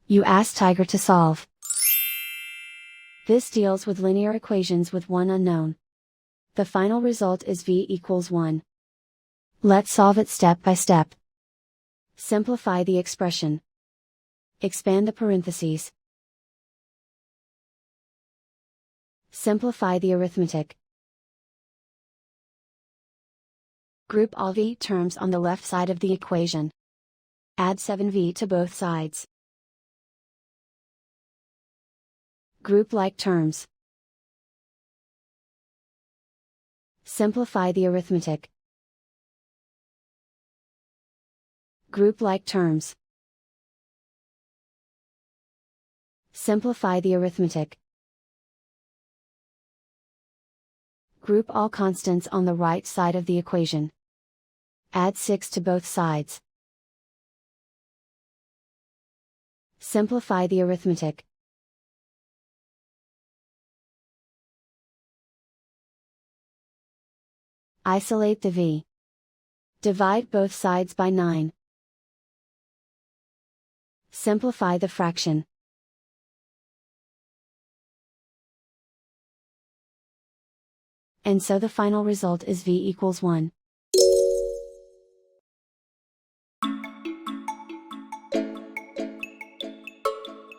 You ask Tiger to solve. This deals with linear equations with one unknown. The final result is v equals 1. Let's solve it step by step. Simplify the expression. Expand the parentheses. Simplify the arithmetic. Group all v terms on the left side of the equation. Add 7v to both sides. Group like terms. Simplify the arithmetic. Group like terms. Simplify the arithmetic. Group all constants on the right side of the equation. Add 6 to both sides. Simplify the arithmetic. Isolate the v. Divide both sides by 9. Simplify the fraction. And so the final result is v equals 1.